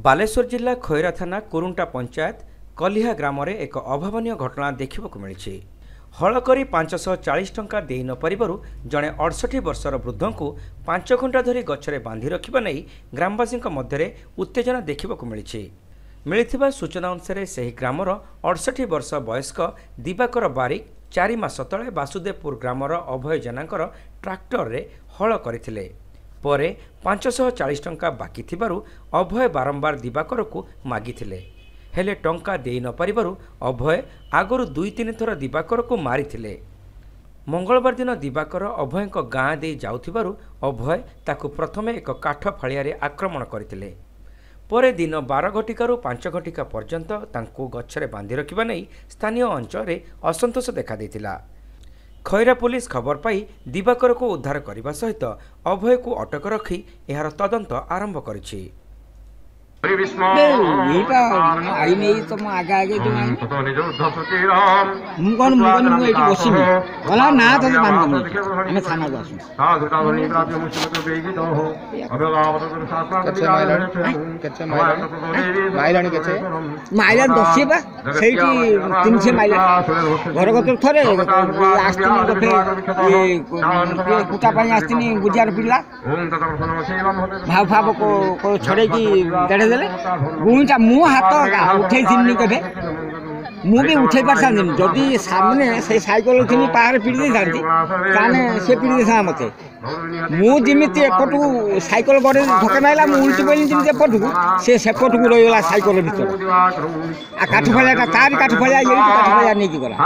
बालेश्वर जिला खैरा थाना कुरुंटा पंचायत कलिहा ग्राम में एक अभावन घटना देखा मिली। हल कर 540 टंका दे न पारिबारु जड़े 68 वर्षर वृद्ध को 5 घंटा धरी गछरे बांधि रखिबा नहीं ग्रामवासी मध्य उत्तेजना देखा मिली। मिलिथिबा सूचना अनुसार से ग्रामर 68 वर्ष वयस्क दिवाकर बारिक 4 मास तले वासुदेवपुर ग्रामर अभय जेनांकर ट्राक्टर रे हल करथिले। परे 540 टंका बाकी थिबारु अभय बारंबार दिवाकर को मागिथिले, हेले टंका दे न पारिबारु अभय आगरु 2-3 थर दिवाकर को मारिथिले। मंगलवार दिन दिवाकर अभय गाँ दे जाउथिबारु अभय ताकु प्रथमे एक काठ फाड़िया रे आक्रमण करथिले। परे दिन 12 घटिकारु 5 घटिका पर्यंत तांको गछरे बांधि रखिबा नै स्थानीय अंचल रे असंतोष देखा देथिला। खैरा पुलिस खबर पाई दिवाकर को उद्धार करने सहित अभय को अटक रखी यार तदंत आरंभ करिछि। आई नहीं तो आगे आगे जो मुगन मुगन मु एठी बसिनी गला ना तो बांधनी हम थाना जासु कच्चे माइलानी कच्चे माइलान दसे बा सेठी 300 माइलान घर को थरे आस्तिनी गफे ये कुटा पाई आस्तिनी गुजार पिला भाव भाव को छड़े की देड़े गुईटा मु हाथ उठे के मु भी उठे पार जदि सामने से साइकल थी पाहाड़ पीड़ी था से पीड़ी था मत मुझे एपटू साइकल गड़े धक्का मारा मुझे उल्टी पड़ी जमी एपटू से सेपट को रहीगला साइकल भर आ काठ फलिया तार काठ फलिया ये काठ फलिया नहीं गला।